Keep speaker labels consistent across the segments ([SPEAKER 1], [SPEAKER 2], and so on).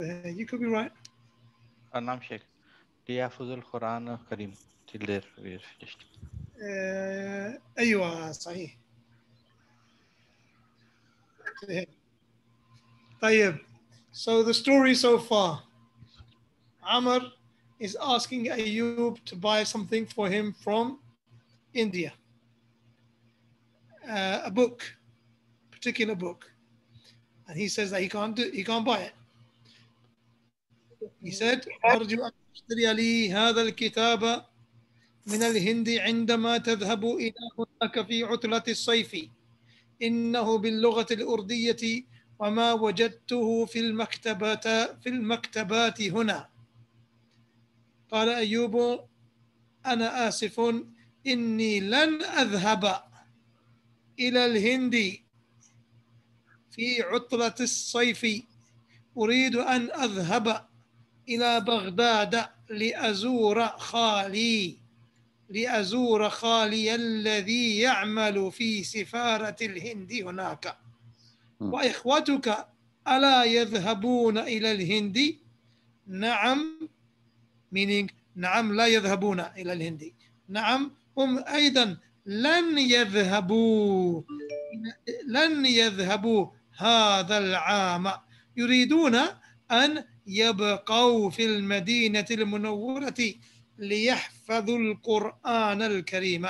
[SPEAKER 1] You could be right.
[SPEAKER 2] Anam Sheikh. ليحفظ القرآن الكريم till there we are finished.
[SPEAKER 1] أيوة صحيح. طيب. So the story so far. Amr is asking Ayub to buy something for him from India. A book, particular book. And he says that he can't buy it. He said, أرجو أن تشتري لي هذا الكتاب من الهند عندما تذهب إلى هناك في عطلة الصيف إنه باللغة الأردية وما وجدته في المكتبات هنا. قال أيوب أنا آسف إني لن أذهب إلى الهند في عطلة الصيف أريد أن أذهب إلى بغداد لأزور خالي الذي يعمل في سفارة الهند هناك. وإخوتك ألا يذهبون إلى الهند؟ نعم meaning نعم لا يذهبون إلى الهند. نعم هم أيضا لن يذهبوا هذا العام يريدون أن يبقوا في المدينة المنورة ليحفظوا القرآن الكريم.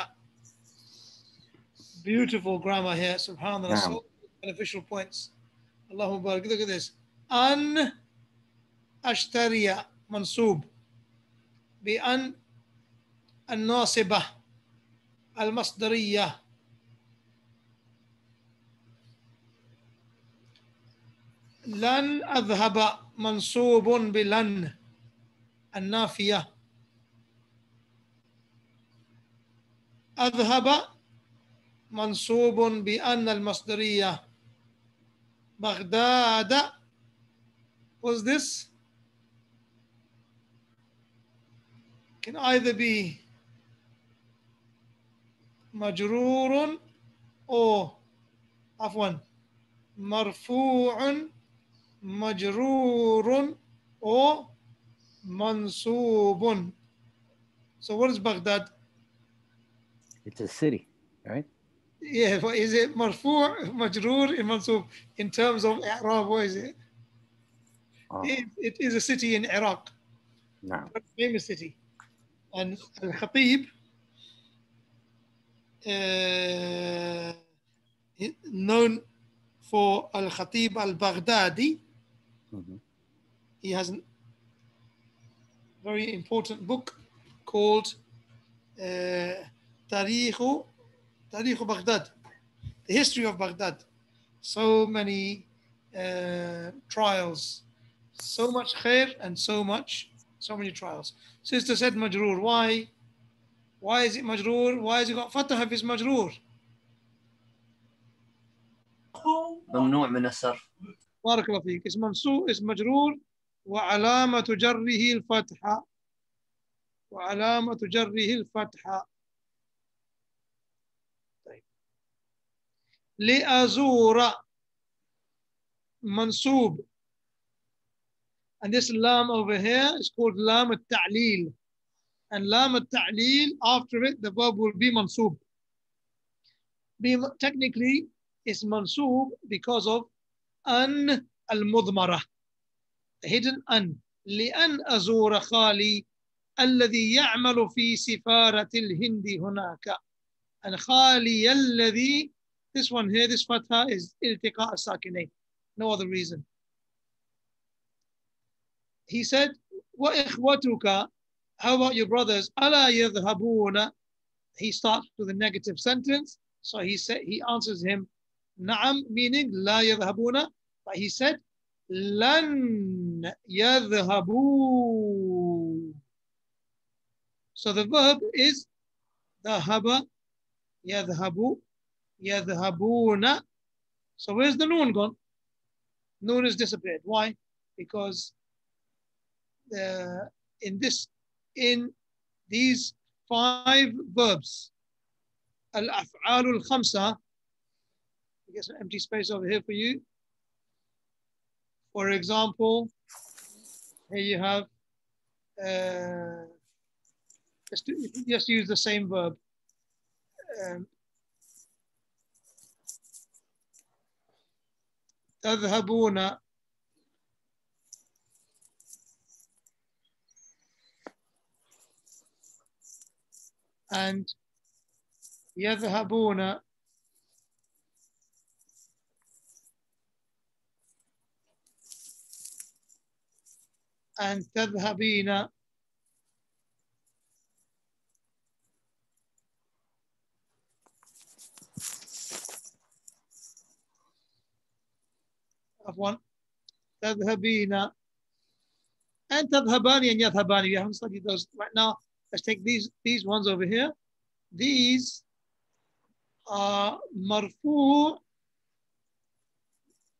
[SPEAKER 1] Beautiful grammar here, subhanallah. So beneficial points. Allahu Akbar. Look at this. أن أشتري منصوب بأن الناصبة المصدرية لن أذهب منصوب بلن النافية أذهب منصوب بأن المصدرية بغداد. What's this? Can either be مجرور or عفوا مرفوع مجرور or منصوب. So what is Baghdad?
[SPEAKER 3] It's a city, right?
[SPEAKER 1] Yeah, but is it مرفوع مجرور منصوب? In terms of Arab, what is it? It is a city in Iraq.
[SPEAKER 3] No.
[SPEAKER 1] A famous city. And Al-Khatib known for Al-Khatib al-Baghdadi. He has a very important book called Tarikh Baghdad, the history of Baghdad. So many trials, so much khair and so many trials. Sister said majroor. Why? Why is it majroor? Why has it got fatah if it's majroor?
[SPEAKER 4] ممنوع من الصرف.
[SPEAKER 1] بارك الله فيك. اسم منصوب اسم مجرور وعلامة جره الفتحة. وعلامة جره الفتحة. طيب. لأزور منصوب. And this lam over here is called lam al-ta'lil. And lam al-ta'lil, after it, the verb will be mansub. Technically, it's mansub because of an al-mudmara, the hidden an. لأن أزور خالي الذي يعمل في سفارة الهند هناك. And خالي الذي, this one here, this fatha is iltiqa as-sakinain. No other reason. He said, وإخوتك, how about your brothers? ألا يذهبون? He starts with a negative sentence. So he answers him, نعم, meaning لا يذهبون. But he said, لن يذهبوا. So the verb is ذهب, يذهب, يذهبون. So where's the noon gone? Noon has disappeared. Why? Because in these 5 verbs, al-af'al al-khamsa, I guess an empty space over here for you. For example, Here you have, just use the same verb. تذهبون and يذهبون and تذهبين عفوا تذهبين and تذهبان and يذهبان. We haven't studied those right now. Let's take these ones over here. These are مرفوع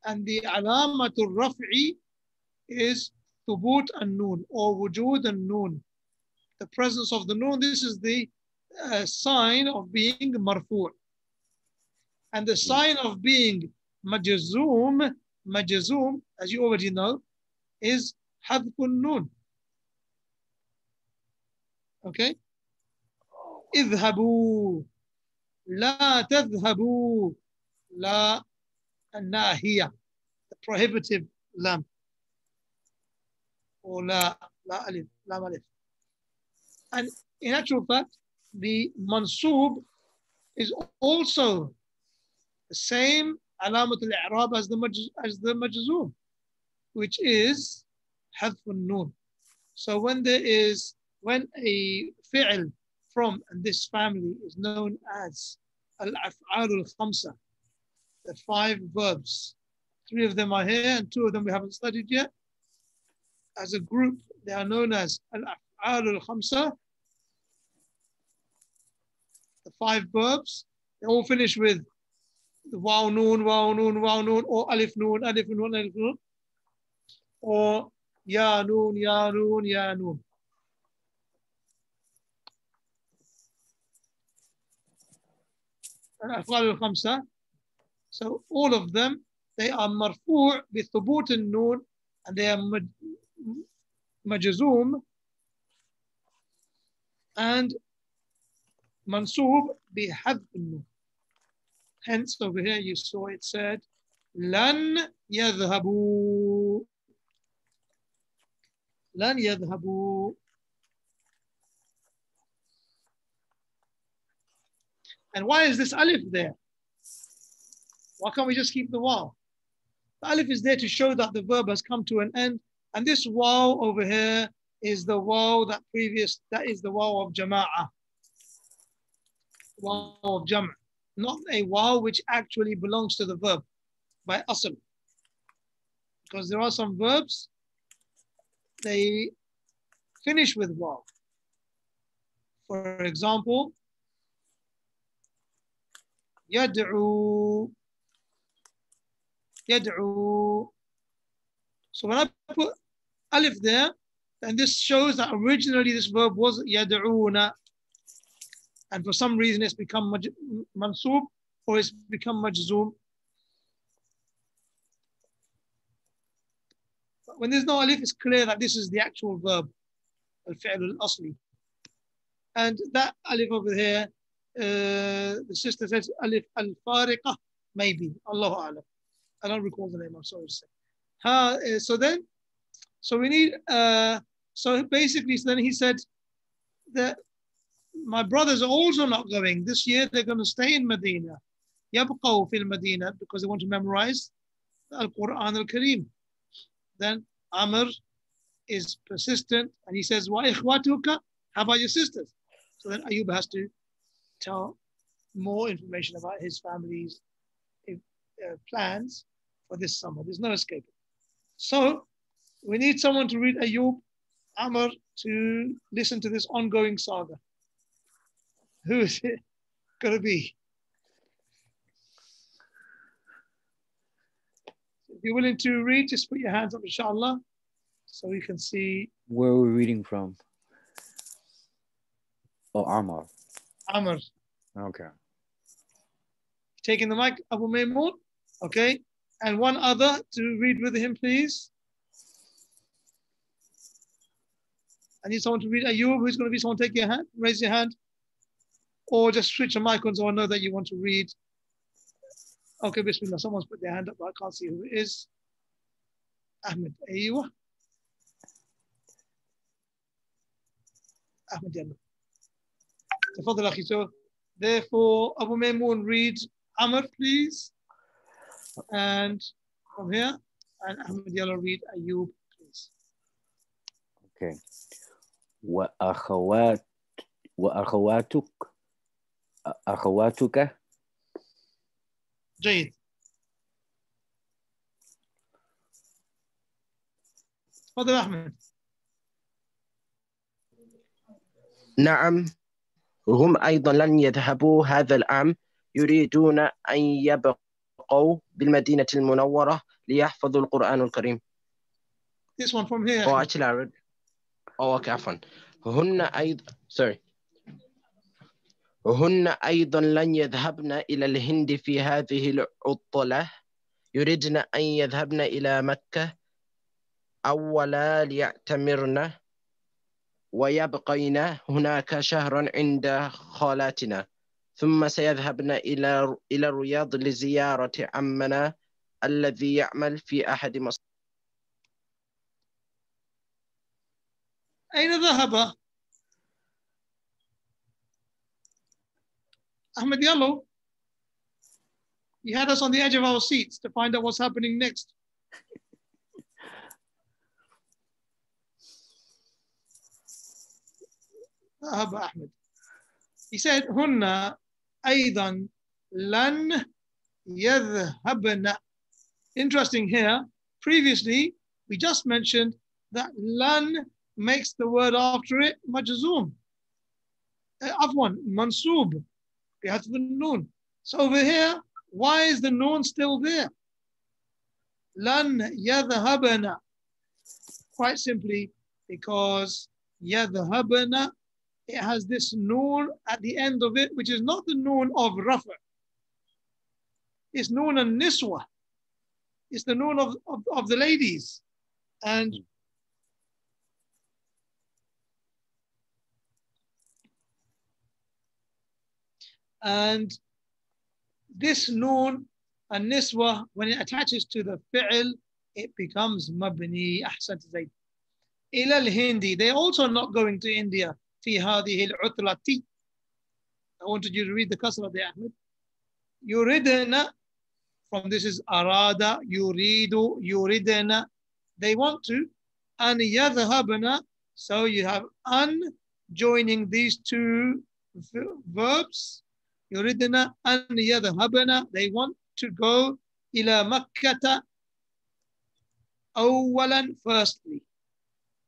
[SPEAKER 1] and the علامة الرفع is ثبوت النون or وجود النون. The presence of the noon, this is the sign of being مرفوع. And the sign of being مجزوم, as you already know, is حذف النون. Okay? اذهبوا لا تذهبوا لا الناهية, the prohibitive lam. Or لا ألف, lam ألف. And in actual fact, the mansub is also the same علامة الإعراب as the majzum, which is حذف النون. So when a fi'l from this family is known as al-af'al al-khamsa, the 5 verbs, 3 of them are here and 2 of them we haven't studied yet. As a group, they are known as al-af'al al-khamsa, the 5 verbs. They all finish with the waw noon, or alif noon, or ya noon, ya noon, ya noon. Al-af'al al-khamsa. So all of them, they are marfu' bi thubut al-noon, and they are majzum and mansub bi hadf al-noon. Hence over here you saw it said lan yadhhabu, lan yadhhabu. And why is this alif there? Why can't we just keep the waw? The alif is there to show that the verb has come to an end. And this waw over here is the waw that is the waw of jama'ah. Waw of jam', not a waw which actually belongs to the verb by asl. Because there are some verbs, they finish with waw. For example, yad'u. So when I put alif there, then this shows that originally this verb was yad'una, and for some reason it's become mansub or it's become majzoom. But when there's no alif, it's clear that this is the actual verb, al-fi'l al-asli. And that alif over here, the sister says alif al-fariqah, maybe, Allahu a'lam. I don't recall the name, I'm sorry to say. So we need, so basically, then he said that my brothers are also not going. This year they're going to stay in Madeenah. يبقوا في المدينة, because they want to memorize Al-Quran Al-Kareem. Then Amr is persistent and he says, Wa ikhwatuka, how about your sisters? So then Ayub has to tell more information about his family's plans for this summer. There's no escape. So we need someone to read Ayub, Amr, to listen to this ongoing saga. Who is it going to be? If you're willing to read, just put your hands up, inshallah, so we can see.
[SPEAKER 3] Where are we reading from? Oh, Amr.
[SPEAKER 1] Amr.
[SPEAKER 3] Okay.
[SPEAKER 1] Taking the mic, Abu Maymoon. Okay. And one other to read with him, please. I need someone to read Ayub. Who's going to be someone? Take your hand, raise your hand, or just switch your mic on so I know that you want to read. Okay, Bismillah. Someone's put their hand up, but I can't see who it is. Ahmed, Aywa. Ahmed Yalla. Tafadhal akhi. So, therefore, Abu Maymoon, read Amr, please. And from here, and Ahmed Yalla, read Ayub, please.
[SPEAKER 3] Okay. أخواتك
[SPEAKER 1] جيد. تفضل أحمد.
[SPEAKER 5] نعم، هم أيضا لن يذهبوا هذا العام، يريدون أن يبقوا بالمدينة المنورة ليحفظوا القرآن الكريم.
[SPEAKER 1] This one from here.
[SPEAKER 5] Oh, actually, I read. Oh, okay, عفوا. هن أيضا لن يذهبن إلى الهند في هذه العطلة، يريدن أن يذهبن إلى مكة أولا ليعتمرن ويبقين هناك شهرا عند خالاتنا، ثم سيذهبن إلى الرياض لزيارة عمنا الذي يعمل في أحد مصر.
[SPEAKER 1] أين ذهب؟ Ahmed Yellow, you had us on the edge of our seats to find out what's happening next. Ahmed. He said, هن أيضا لن يذهبن. Interesting here. Previously, we just mentioned that lan makes the word after it majzoom. Afwan, mansoob. We have the noon. So over here, why is the noon still there? Lan yadhhabana. Quite simply because yadhhabana, it has this noon at the end of it, which is not the noon of rafa. It's noon and niswa. It's the noon of the ladies. And this noon and niswa, when it attaches to the fi'l, it becomes mabni. Ahsant Zayd. Ila al-Hindi. They're also not going to India. Fi hadhihi al-utlati. I wanted you to read the kasra there, Ahmed. Yuridna. From this is arada, yuridu, yuridna. They want to. An yadhhabna. So you have an joining these two verbs. Yuridna an yadhhabna. They want to go ila Makkah awalan, firstly.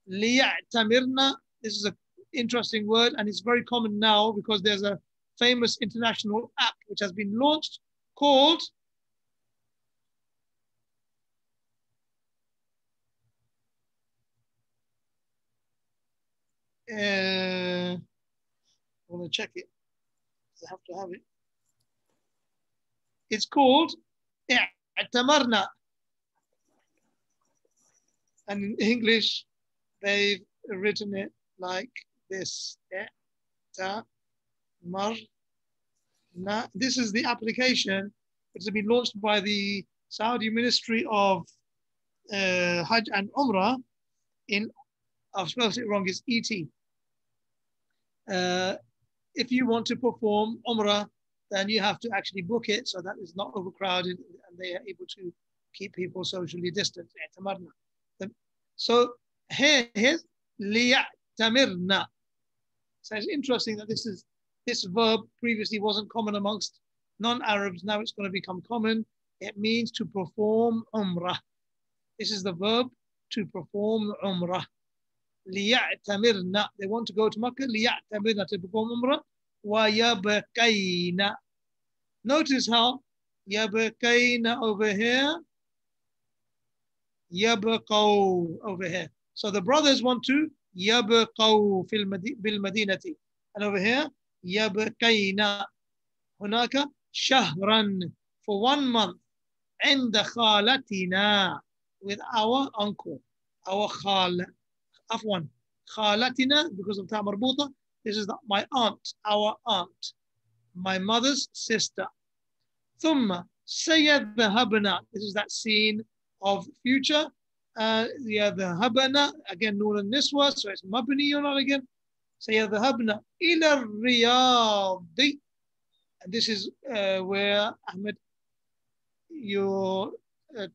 [SPEAKER 1] Liya'tamirna. This is an interesting word and it's very common now because there's a famous international app which has been launched called I want to check it. I have to have it. It's called I'tamarna. And in English, they've written it like this. I'tamarna. This is the application which has been launched by the Saudi Ministry of Hajj and Umrah in, I've spelled it wrong, it's ET. If you want to perform Umrah, then you have to actually book it so that it's not overcrowded and they are able to keep people socially distant. So here's liya'tamirna. So it's interesting that this verb previously wasn't common amongst non-Arabs. Now it's going to become common. It means to perform Umrah. This is the verb to perform Umrah. لِيَعْتَمِرْنَا. They want to go to Makkah. لِيَعْتَمِرْنَا, to perform Umrah. وَيَبْقَيْنَا. Notice how يَبْقَيْنَا over here. يَبْقَوْ over here. So the brothers want to يَبْقَوْ بِالْمَدِينَةِ. And over here, يَبْقَيْنَا. هناك شهرا, for 1 month. عند خالتنا, with our uncle, our khal. Afwan. خالتنا, because of ta marbuta. This is my aunt, our aunt, my mother's sister. ثم سيذهبنا. This is that scene of future. يذهبنا, again, نون النسوة, so it's مبني on again. سيذهبنا إلى الرياض. And this is where, Ahmed, your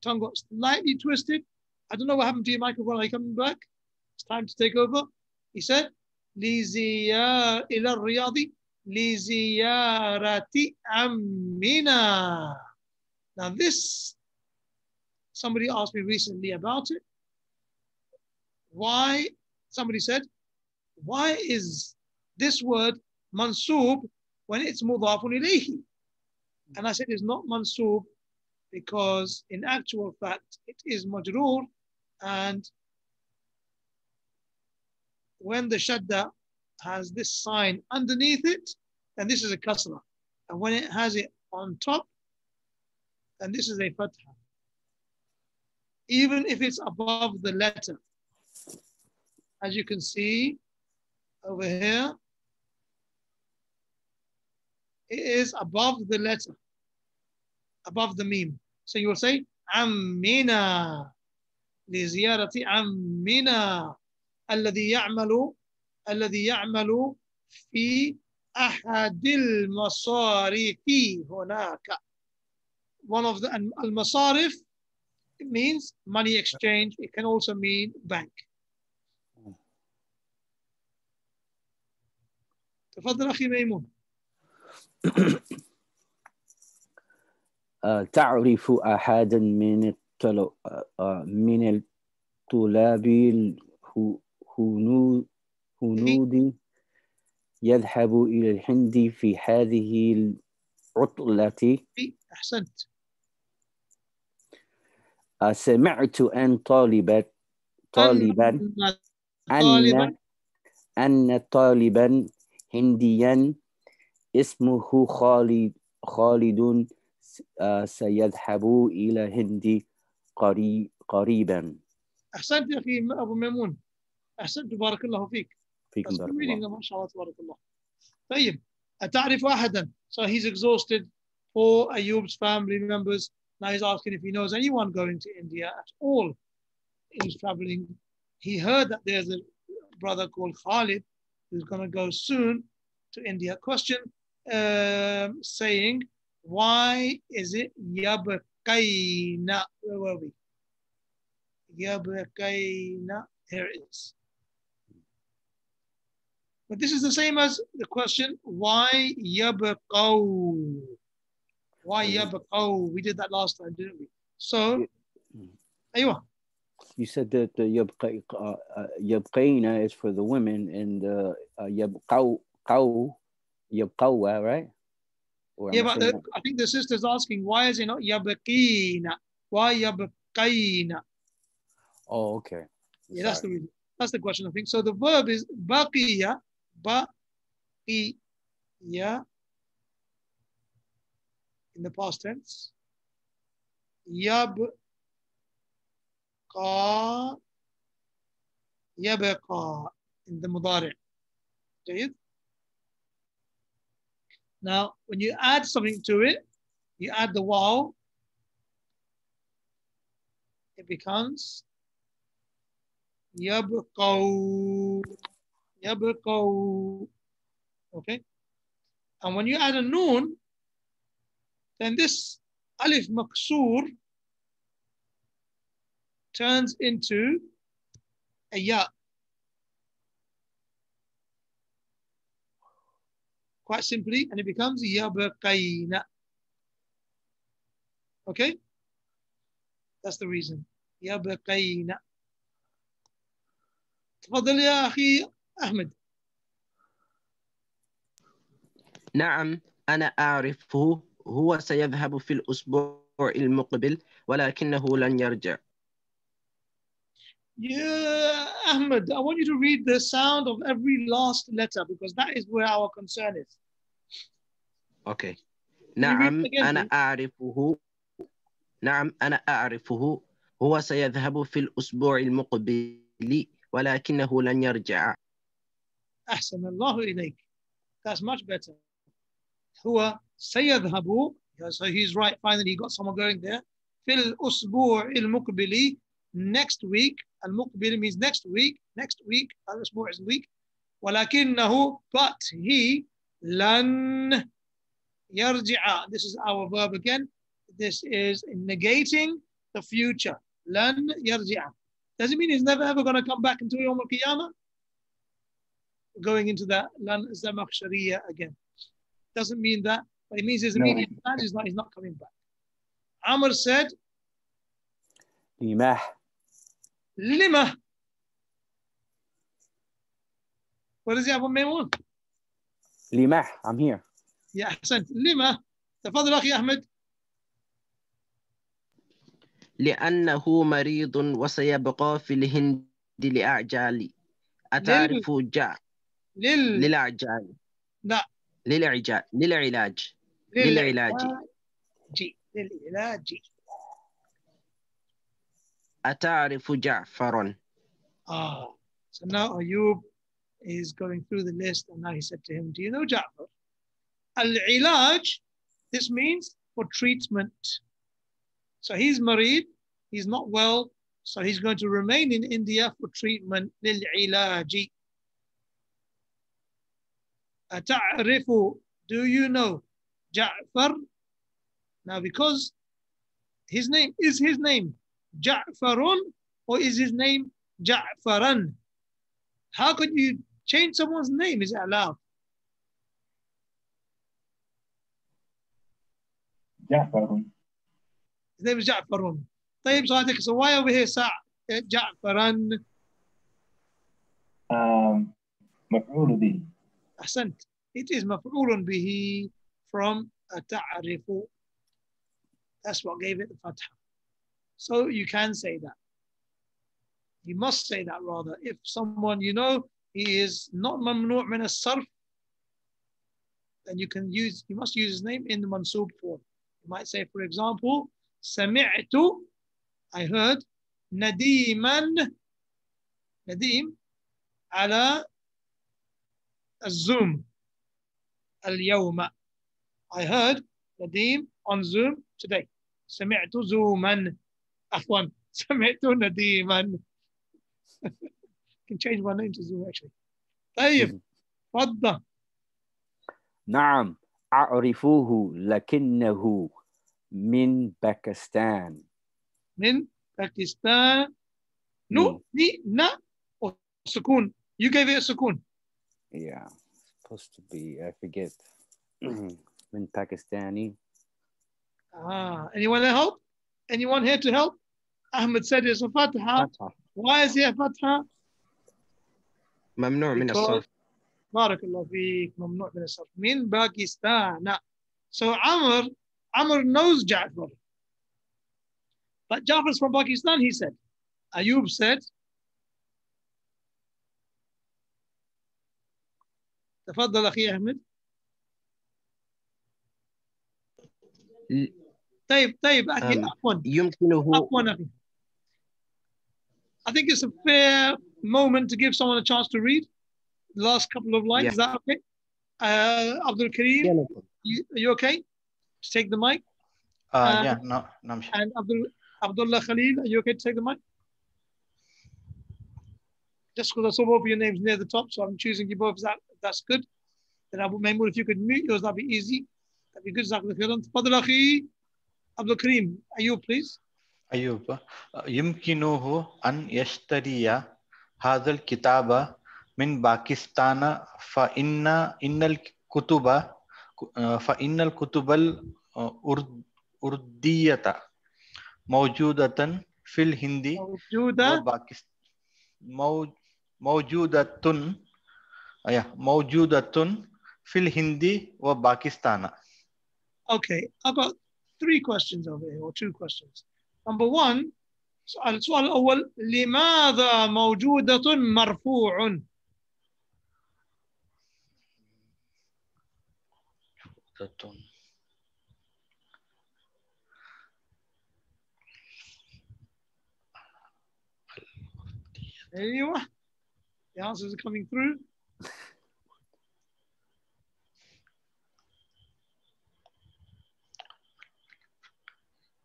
[SPEAKER 1] tongue got slightly twisted. I don't know what happened to your microphone. Are you coming back? It's time to take over. He said, إلى الرياض لزيارة عمنا. Now this, somebody asked me recently about it. Why, somebody said, why is this word mansub when it's mudafun ilayhi? And I said it's not mansub because in actual fact it is majroor, and when the shadda has this sign underneath it, then this is a kasra. And when it has it on top, then this is a fatha. Even if it's above the letter. As you can see over here, it is above the letter, above the meme. So you will say, Ammina, لزيارة عمنا الذي يعمل في أحد المصارف هناك. One of the al-masarif, it means money exchange. It can also mean bank. تفضل أخي ميمون.
[SPEAKER 3] تعرف أحدا من الطلاب الهنود يذهب إلى الهند في هذه العطلة؟
[SPEAKER 1] أحسنت.
[SPEAKER 3] سمعت أن طالبا هنديا اسمه خالد سيذهب إلى الهند قريبا.
[SPEAKER 1] أحسنت يا أخي أبو ميمون. أحسنت بارك الله فيك.
[SPEAKER 3] فيكم بارك الله.
[SPEAKER 1] ما شاء الله تبارك الله. طيب أتعرف أحدا? So he's exhausted for Ayub's family members. Now he's asking if he knows anyone going to India at all. He's traveling. He heard that there's a brother called Khalid who's going to go soon to India. Question saying, why is it yabqayna? Where were we? Yabqayna. Here it is. But this is the same as the question, why yabqaw? Why yabqaw? We did that last time, didn't we? So, aywa.
[SPEAKER 3] You said that the yabqayna is for the women, and yabqaw, right? Or
[SPEAKER 1] yeah, but I think the sister's asking, why is it not yabqina? Why yabqayna?
[SPEAKER 3] Oh, okay.
[SPEAKER 1] Yeah, that's the reason. That's the question, I think. So the verb is baqiya, baqiya in the past tense. Yabqa, yabqa in the mudari'. Okay? Now, when you add something to it, you add the waw, it becomes yabqaw, yabqaw. Okay? And when you add a noon, then this alif maksur turns into a ya. Quite simply, and it becomes yabqayna. Okay? That's the reason. يبقين. تفضل يا أخي أحمد.
[SPEAKER 5] نعم أنا أعرفه. هو سيذهب في الأسبوع المقبل ولكنه لن يرجع.
[SPEAKER 1] Yeah, Ahmed, I want you to read the sound of every last letter because that is where our concern is.
[SPEAKER 5] Okay. نعم أنا أعرفه. نعم أنا أعرفه. هو سيذهب في الأسبوع المقبل ولكنه لن يرجع.
[SPEAKER 1] أحسن الله إليك. That's much better. هو سيذهب. So he's right. Finally, he got someone going there. في الأسبوع المقبل. Next week. المقبل means next week. Next week. الأسبوع is week. ولكنه, but he لن يرجع. This is our verb again. This is negating the future. لن يرجع. Does it mean he's never ever going to come back until Yawm al-Qiyamah? Going into that لن زمخشرية again. Doesn't mean that, but it means his immediate plan is he's not coming back. Amr said,
[SPEAKER 3] لمه.
[SPEAKER 1] لما. What does he have on main one?
[SPEAKER 3] لمه. I'm here.
[SPEAKER 1] يا أحسنت. لما. تفضل أخي أحمد.
[SPEAKER 5] لأنه مريض وسيبقى في الهند لأعجال. أتعرف جاء للأعجال.
[SPEAKER 1] لا.
[SPEAKER 5] للعلاج.
[SPEAKER 1] للعلاج.
[SPEAKER 5] أتعرف جعفرا.
[SPEAKER 1] So now Ayub is going through the list, and now he said to him, do you know Ja'far? Al-ilaj, this means for treatment. So he's married, he's not well, so he's going to remain in India for treatment. Lil-ilaji. Ata'rifu, do you know Ja'far? Now because his name is his name Ja'farun, or is his name Ja'faran? How could you change someone's name? Is it allowed?
[SPEAKER 6] Ja'farun.
[SPEAKER 1] His name is Ja'farun. طيب صادق, so why over here Ja'faran?
[SPEAKER 6] مفعول به.
[SPEAKER 1] أحسنت. It is مفعول به from أتعرف. That's what gave it the fatha. So you can say that. You must say that rather. If someone you know he is not mamnu' min as-sarf, then you must use his name in the mansub form. You might say, for example, sami'tu, I heard, Nadeem ala الزوم اليوم. I heard Nadeem on Zoom today. سمعت زوما. عفوا سمعت نديما. Can change my name to Zoom actually. طيب تفضل.
[SPEAKER 3] نعم أعرفه لكنه من باكستان.
[SPEAKER 1] من باكستان. No, ni, na, or sukun. You gave it a sukun.
[SPEAKER 3] Yeah, supposed to be, I forget. من Pakistani.
[SPEAKER 1] Anyone help? Anyone here to help? Ahmed said it's a fatha. Why is it a fatha?
[SPEAKER 5] ممنوع من الصرف.
[SPEAKER 1] بارك الله فيك. ممنوع من الصرف. من باكستان. So Amr knows Ja'far. But Ja'far's from Pakistan, he said. Ayub said, تفضل أخي أحمد. طيب أخي عفوا.
[SPEAKER 5] يمكنه.
[SPEAKER 1] أخي. I think it's a fair moment to give someone a chance to read the last couple of lines. Yeah. Is that okay? Abdul Kareem, yeah, are you okay? Just take the mic.
[SPEAKER 2] Yeah, no, I'm sure.
[SPEAKER 1] And Abdullah Khalil, are you okay to take the mic? Just because I saw both of your names near the top, so I'm choosing you both. That's good. Then Abu Maymoon, if you could mute yours, that'd be easy. That'd be good. Fadl Akhi, Abdul Kareem, Ayub, please.
[SPEAKER 2] Ayub, يمكنه أن يشتري هذا الكتاب من باكستان فإن الكتب الأردية موجودة في الهند موجودة في الهند وباكستان.
[SPEAKER 1] Okay, I've got 3 questions over here, or 2 questions. Number 1, السؤال الأول, لماذا موجودة مرفوع؟ أيوة. The answers are coming through.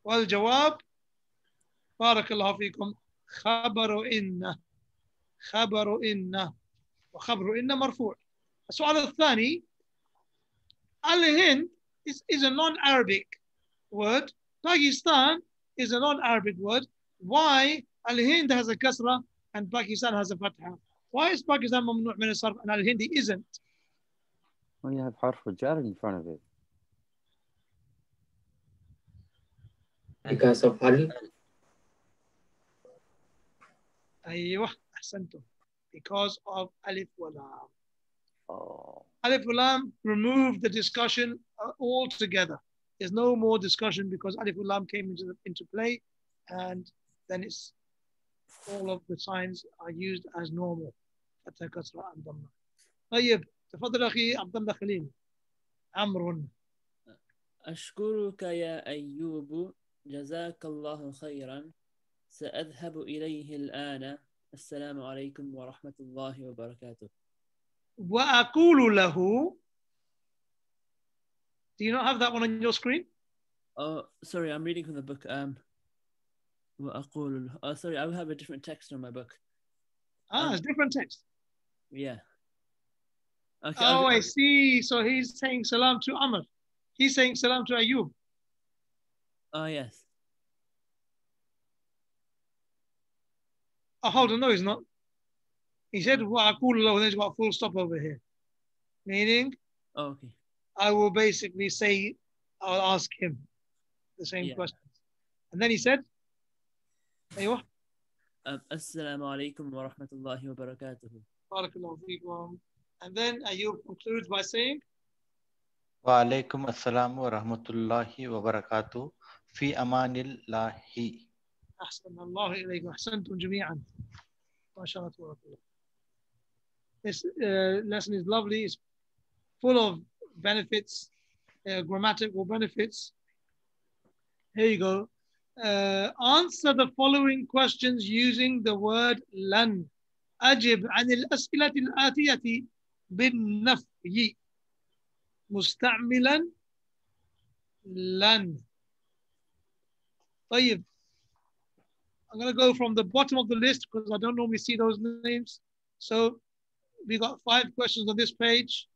[SPEAKER 1] والجواب بارك الله فيكم خبر إن خبر إن وخبر إن مرفوع. السؤال الثاني Al-Hind is a non-Arabic word. Pakistan is a non-Arabic word. Why Al-Hind has a kasra and Pakistan has a fatha? Why is Pakistan mamnu' min al-sarf and Al-Hindi isn't?
[SPEAKER 3] Well, you have harf jar in front of it.
[SPEAKER 4] Because of Al.
[SPEAKER 1] أيوه أحسنتم. Because of Alif wa Lam.
[SPEAKER 3] Oh.
[SPEAKER 1] Alif wa Lam removed the discussion altogether. There's no more discussion because Alif wa Lam came into play, and then it's all of the signs are used as normal. فتح كسرة عن ضمة. طيب تفضل أخي عبد الله خليل. عمرو.
[SPEAKER 7] أشكرك يا أيوب جزاك الله خيرا سأذهب إليه الآن السلام عليكم ورحمة الله وبركاته.
[SPEAKER 1] وأقول له. Do you not have that one on your screen?
[SPEAKER 7] Oh, sorry, I'm reading from the book. وأقول له. Oh, sorry, I have a different text on my book.
[SPEAKER 1] It's different text.
[SPEAKER 7] Yeah. Okay,
[SPEAKER 1] Oh, I see. So he's saying salam to Amr. He's saying salam to Ayub.
[SPEAKER 7] Oh, yes.
[SPEAKER 1] Oh, hold on. No, he's not. He said, وَأَقُولُ لَهُ, and there's got a full stop over here. Meaning,
[SPEAKER 7] Oh, okay.
[SPEAKER 1] I will basically say, I'll ask him the same questions. And then he said, أيوه.
[SPEAKER 7] Assalamu alaikum wa rahmatullahi wa barakatuhu.
[SPEAKER 1] Barakallahu feekum. And then Ayub concludes by saying,
[SPEAKER 2] Wa alaikum assalam wa rahmatullahi wa barakatuh. Fi amanillahi.
[SPEAKER 1] أحسن الله إليكم أحسنتم جميعا. ما شاء الله تبارك الله. This lesson is lovely. It's full of benefits, grammatical benefits. Here you go. Answer the following questions using the word lan. أجب عن الأسئلة الآتية بالنفي مستعملا لن. طيب. I'm going to go from the bottom of the list because I don't normally see those names. So we got 5 questions on this page.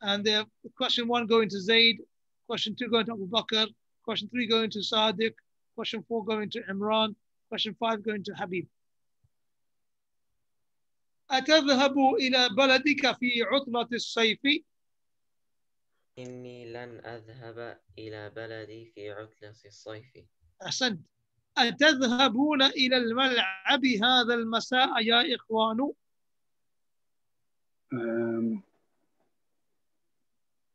[SPEAKER 1] And question 1 going to Zaid, question 2 going to Abu Bakr, question 3 going to Sadiq, question 4 going to Imran, question 5 going to Habib. أتذهب إلى بلدك في عطلة الصيف؟
[SPEAKER 8] إني لن أذهب إلى بلدي في عطلة الصيف.
[SPEAKER 1] أحسنت. أتذهبون إلى الملعب هذا المساء يا إخوان؟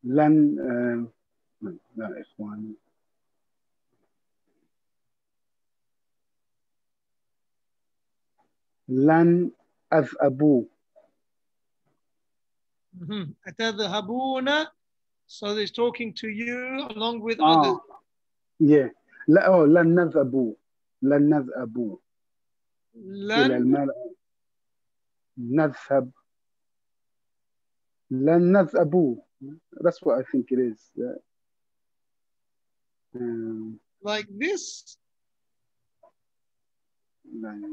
[SPEAKER 9] لن لا إخواني. لن أذهبوا.
[SPEAKER 1] أتذهبون. So he's talking to you along with others.
[SPEAKER 9] Yeah. لا لن نذهبوا. لن نذهبوا. إلى الملعب. نذهب. لن نذهبوا. That's what I think it is.
[SPEAKER 1] Like this?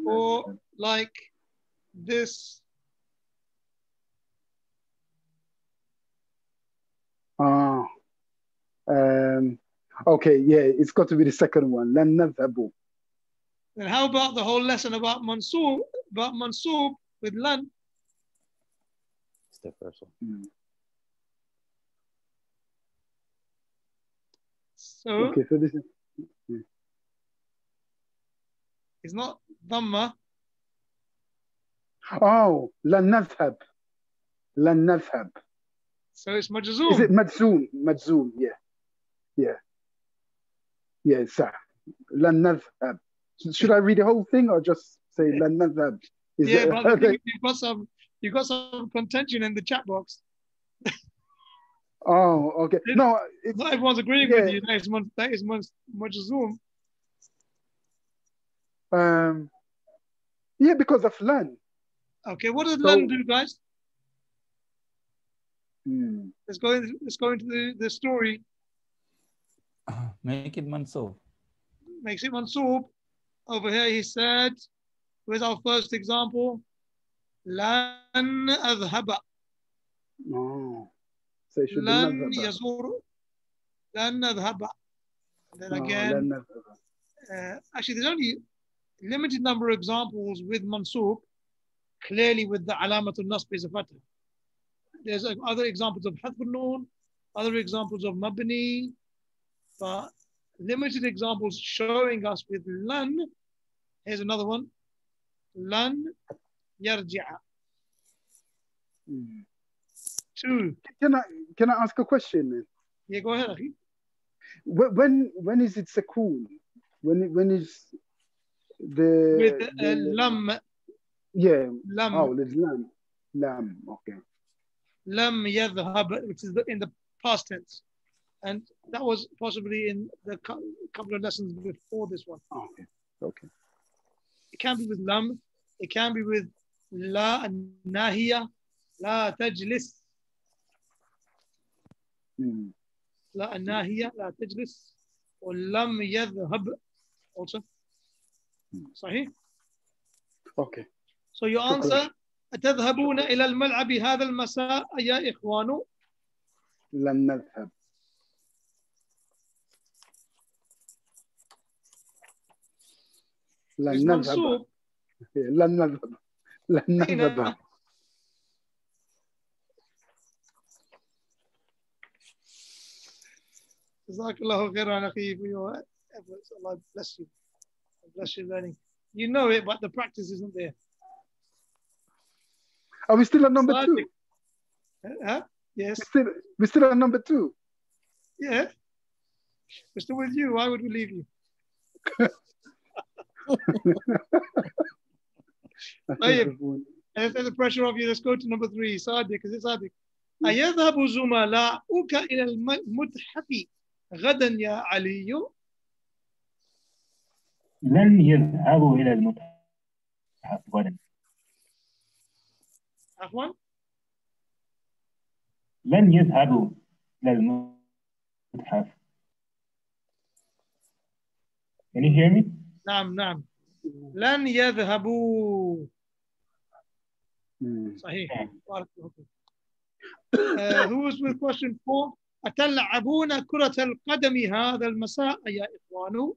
[SPEAKER 1] Or like this?
[SPEAKER 9] Okay, yeah, it's got to be the second one. لن نذهبوا.
[SPEAKER 1] Then how about the whole lesson about mansoob with lan?
[SPEAKER 3] It's the first one.
[SPEAKER 1] So,
[SPEAKER 9] okay, so this is
[SPEAKER 1] it's not dhamma.
[SPEAKER 9] Oh, لن نذهب. لن نذهب.
[SPEAKER 1] So it's majzoom.
[SPEAKER 9] Is it majzoom? Majzoom, yeah. Yeah. Yeah, صح. لن نذهب. Should I read the whole thing or just say لن نذهب?
[SPEAKER 1] Yeah, but I think you've got some contention in the chat box.
[SPEAKER 9] Oh, okay. No,
[SPEAKER 1] not everyone's agreeing with you. That is majzoom.
[SPEAKER 9] Yeah, because of lan.
[SPEAKER 1] Okay, what does lan do, guys?
[SPEAKER 9] Hmm.
[SPEAKER 1] Let's go into the story.
[SPEAKER 10] Make it mansub.
[SPEAKER 1] Makes it mansub. Over here he said, where's our first example? Lan adhaba.
[SPEAKER 9] Oh. So it should be
[SPEAKER 1] Lan
[SPEAKER 9] nadhaba.
[SPEAKER 1] yazur. Lan adhaba. Then
[SPEAKER 9] Oh,
[SPEAKER 1] again,
[SPEAKER 9] lan nadhaba.
[SPEAKER 1] actually there's only limited number of examples with mansub, clearly with the alamatul nasb is a fatah. There's other examples of hadf al-nun, other examples of mabni, but limited examples showing us with lan. Here's another one. Lan yarji'a.
[SPEAKER 9] Hmm.
[SPEAKER 1] 2.
[SPEAKER 9] Can I ask a question then?
[SPEAKER 1] Yeah, go ahead, Akhi.
[SPEAKER 9] When is it sakoon? When is the
[SPEAKER 1] With lam.
[SPEAKER 9] yeah.
[SPEAKER 1] Lam.
[SPEAKER 9] Oh, there's lam. Lam. Okay.
[SPEAKER 1] Lam yadhhab, which is in the past tense. And that was possibly in the couple of lessons before this one.
[SPEAKER 9] Okay. Okay.
[SPEAKER 1] It can be with lam. It can be with la nahiya, la tajlis.
[SPEAKER 9] Hmm.
[SPEAKER 1] La nahiya, la tajlis. Or lam yadhhab also. Sahih?
[SPEAKER 9] Okay.
[SPEAKER 1] So your answer, أتذهبون إلى الملعب هذا المساء يا إخوان؟
[SPEAKER 9] لن نذهب. لن نذهب. لن نذهب. لن نذهب.
[SPEAKER 1] جزاك الله خيرا أخي for your efforts. Allah bless you. Bless your learning. You know it, but the practice isn't there.
[SPEAKER 9] Are we still at number 2?
[SPEAKER 1] Huh? Yes.
[SPEAKER 9] We're still at number 2.
[SPEAKER 1] Yeah. We're still with you. Why would we leave you? Let's take the pressure off you. Let's go to number 3. Sadiq. Is it Sadiq? أيذهب زملاؤك إلى المتحف غدا يا علي؟
[SPEAKER 6] لن يذهبوا إلى المتحف غدا.
[SPEAKER 1] عفوا؟
[SPEAKER 6] لن يذهبوا إلى المتحف. Can you hear me?
[SPEAKER 1] نعم نعم. لن يذهبوا. صحيح. بارك الله فيك. Who is with question 4? أتلعبون كرة القدم هذا المساء يا إخوان؟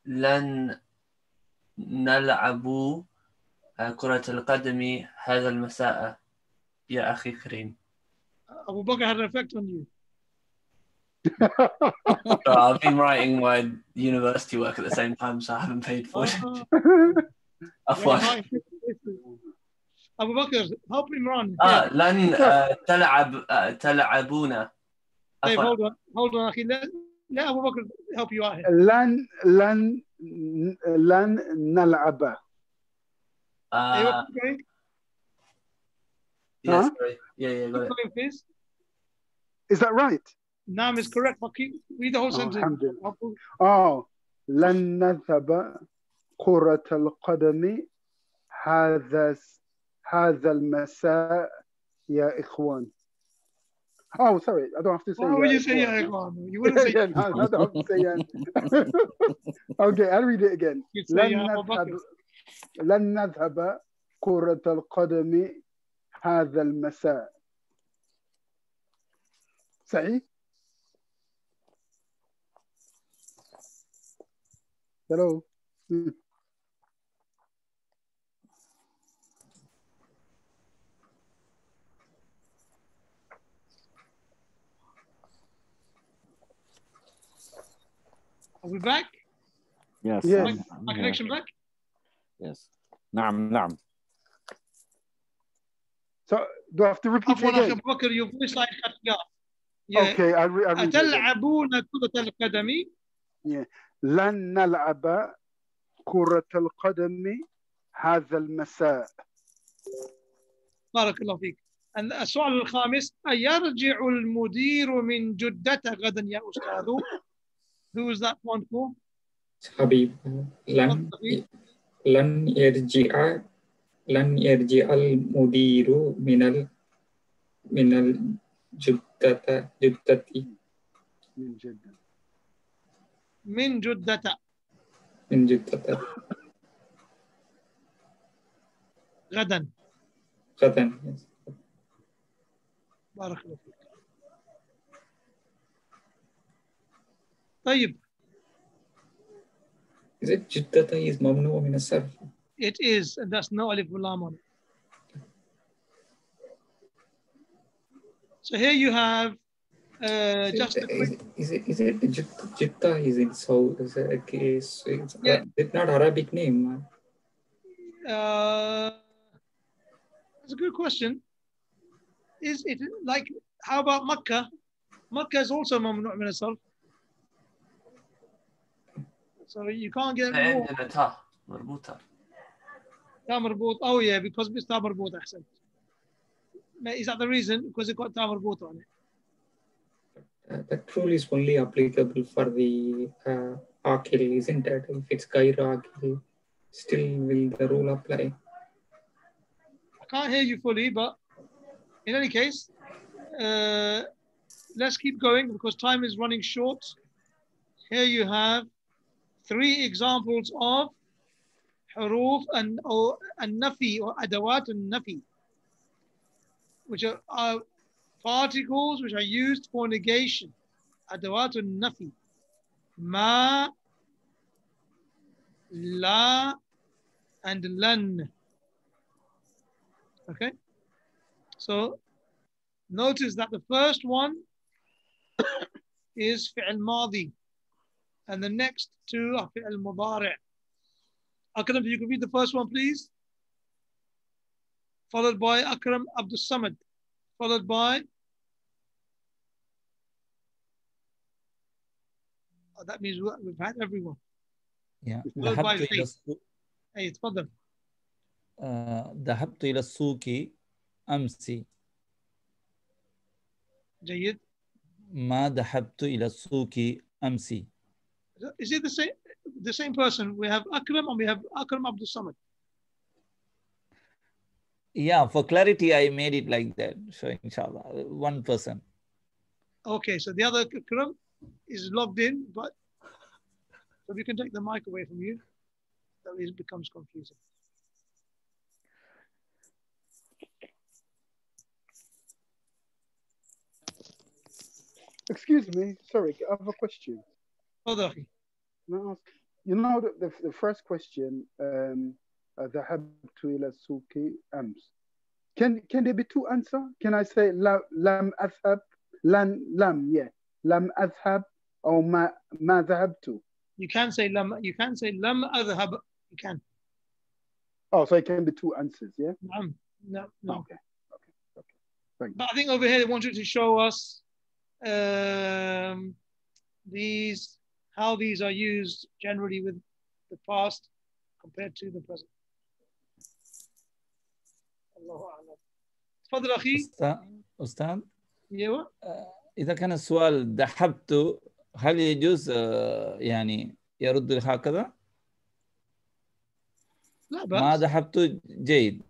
[SPEAKER 4] لن نلعب كرة القدم هذا المساء يا أخي كريم.
[SPEAKER 1] Abu Bakr had an effect on you.
[SPEAKER 4] I've been writing my university work at the same time, so I haven't paid for it.
[SPEAKER 1] Abu Bakr, help Imran.
[SPEAKER 4] لن تلعبون.
[SPEAKER 1] Hey, hold on, أخي. Let Abu Bakr help you out here.
[SPEAKER 9] لن نلعب.
[SPEAKER 4] Yes, sorry. Yeah, got it.
[SPEAKER 1] Please.
[SPEAKER 9] Is that right?
[SPEAKER 1] Naam is correct. Read the whole sentence.
[SPEAKER 9] Oh, لن نذهب كرة القدم هذا المساء يا إخوان. Oh, sorry, I don't have to say.
[SPEAKER 1] Why would you say يا إخوان? You wouldn't say.
[SPEAKER 9] Yeah, no, I don't have to say. Okay, I'll read it again. لن نذهب كرة القدم هذا المساء. صحيح؟ Hello.
[SPEAKER 1] Are we back?
[SPEAKER 3] Yes.
[SPEAKER 9] Yes.
[SPEAKER 1] My connection back?
[SPEAKER 3] Yes. نعم.
[SPEAKER 9] So do I have to repeat it again?
[SPEAKER 1] Abu Bakr, your voice line cut off.
[SPEAKER 9] Okay, I'll read it again.
[SPEAKER 1] أتلعبون كرة القدم؟
[SPEAKER 9] لن نلعب كرة القدم هذا المساء.
[SPEAKER 1] بارك الله فيك. السؤال الخامس: أيرجع المدير من جدة غدا يا أستاذ؟ Who is that one for?
[SPEAKER 11] حبيب. لن يرجع
[SPEAKER 10] لن يرجع المدير من الجدة
[SPEAKER 9] من جدة.
[SPEAKER 1] من جدة.
[SPEAKER 10] من جدة
[SPEAKER 1] غدا.
[SPEAKER 10] غدا.
[SPEAKER 1] بارك الله فيك. طيب.
[SPEAKER 10] Is it جدة is ممنوع من الصرف?
[SPEAKER 1] It is, and that's no alif lam on it. So here you have just a quick.
[SPEAKER 10] Is it Jitta is in South? Is it
[SPEAKER 1] Yeah.
[SPEAKER 10] it's not Arabic name?
[SPEAKER 1] That's a good question. Is it like, how about Makkah? Makkah is also mamnu' min as-sarf. So you can't get more.
[SPEAKER 4] عندنا تا مربوطة.
[SPEAKER 1] تا مربوط. Oh yeah, because it's تا مربوط أحسن. Is that the reason? Because it got تا مربوط on it.
[SPEAKER 10] That rule is only applicable for the akil, isn't it? If it's gair akil, still will the rule apply?
[SPEAKER 1] I can't hear you fully, but in any case, let's keep going because time is running short. Here you have 3 examples of huruf and nafi or adawat and nafi, which are particles which are used for negation. Adawat and nafi. Ma, la, and lan. Okay? So notice that the first one is fi'l madi, and the next 2 are fi'l mudari'. Akram, you can read the first one, please. Followed by Akram Abdul Samad. Followed by. Oh, that means we've had everyone.
[SPEAKER 11] Yeah.
[SPEAKER 1] Followed by
[SPEAKER 11] ذهبت إلى
[SPEAKER 1] Faith.
[SPEAKER 11] السوق.
[SPEAKER 1] Hey, تفضل.
[SPEAKER 11] ذهبت إلى السوق أمس.
[SPEAKER 1] جيد.
[SPEAKER 11] ما ذهبت إلى السوق أمس.
[SPEAKER 1] Is it the same person? We have Akram and we have Akram Abdul Samad.
[SPEAKER 11] Yeah, for clarity, I made it like that. So, inshallah, one person.
[SPEAKER 1] Okay, so the other Akram is logged in, but so we can take the mic away from you. That it becomes confusing.
[SPEAKER 9] Excuse me, sorry, I have a question.
[SPEAKER 1] Fadahi.
[SPEAKER 9] You know the first question, ذهبت إلى السوق أمس. Can there be 2 answers? Can I say لم أذهب لم أذهب or ما ذهبت?
[SPEAKER 1] You can say lam adhhab. You can.
[SPEAKER 9] Oh, so it can be 2 answers, yeah?
[SPEAKER 1] No.
[SPEAKER 9] Okay. Thank you.
[SPEAKER 1] But I think over here they wanted to show us how these are used generally with the past compared to the present. الله أعلم. تفضل أخي.
[SPEAKER 11] أستاذ.
[SPEAKER 1] ايوه.
[SPEAKER 11] إذا كان السؤال ذهبت هل يجوز يعني يرد هكذا؟
[SPEAKER 1] لا بأس.
[SPEAKER 11] ما ذهبت جيد.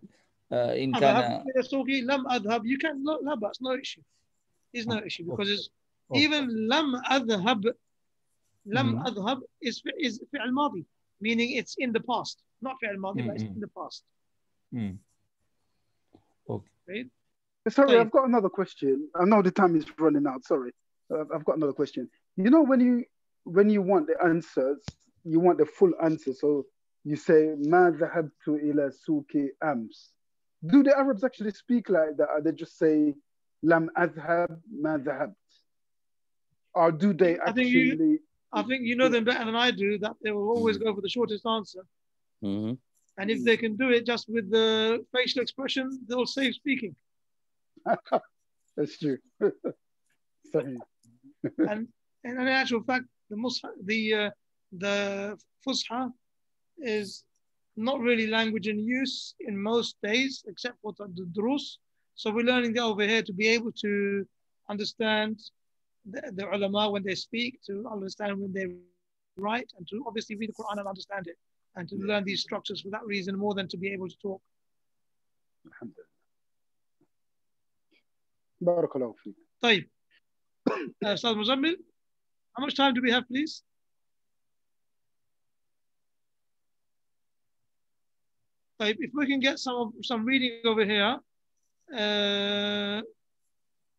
[SPEAKER 11] إن كان
[SPEAKER 1] ذهبت إلى السوق لم أذهب. You can لا بأس. No issue. It's no issue because it's even لم أذهب. لم أذهب is فعل ماضي, meaning it's in the past, not فعل ماضي, but it's in the past.
[SPEAKER 11] Okay.
[SPEAKER 9] Sorry, I've got another question. I know the time is running out. Sorry, I've got another question. You know, when you want the answers, you want the full answer. So you say ما ذهبت إلى سوق أمس. Do the Arabs actually speak like that, or they just say لم أذهب ما ذهبت? Or do they actually?
[SPEAKER 1] I think you know them better than I do, that they will always go for the shortest answer. And if they can do it just with the facial expression, they'll save speaking.
[SPEAKER 9] That's true.
[SPEAKER 1] And in actual fact, the Fusha is not really language in use in most days, except for the Durus. So we're learning that over here to be able to understand the ulama when they speak, to understand when they write, and to obviously read the Quran and understand it, and to learn these structures for that reason more than to be able to talk.
[SPEAKER 9] الحمد لله. بارك الله فيك.
[SPEAKER 1] طيب. Ustaz Muzammil, how much time do we have, please? طيب, if we can get some reading over here.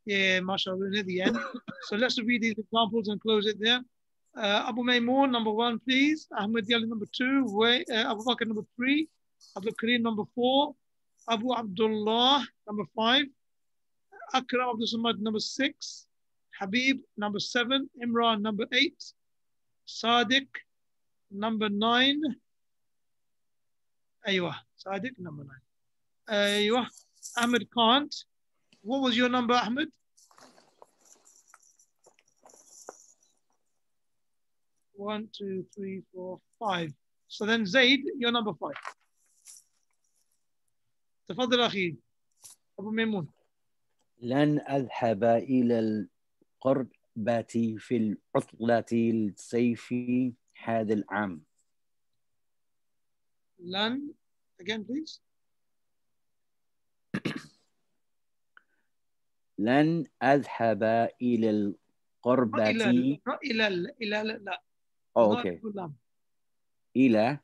[SPEAKER 1] Yeah, mashallah, we're near the end. So let's read these examples and close it there. Abu Maymoon, number 1, please. Ahmed Yali, number 2. Abu Bakr, number 3. Abdul Kareem, number 4. Abu Abdullah, number 5. Akram Abdul Samad, number 6. Habib, number 7. Imran, number 8. Sadiq, number 9. Aywa, Sadiq, number 9. Aywa, Ahmed Kant. What was your number, Ahmed? 1, 2, 3, 4, 5. So then Zaid, you're number 5. تفضل أخي أبو ميمون.
[SPEAKER 3] لن أذهب إلى القربة في العطلة الصيف هذا العام.
[SPEAKER 1] لن, again please.
[SPEAKER 3] لن أذهب إلى القربة.
[SPEAKER 1] إلى لا.
[SPEAKER 3] Oh, okay. إلى,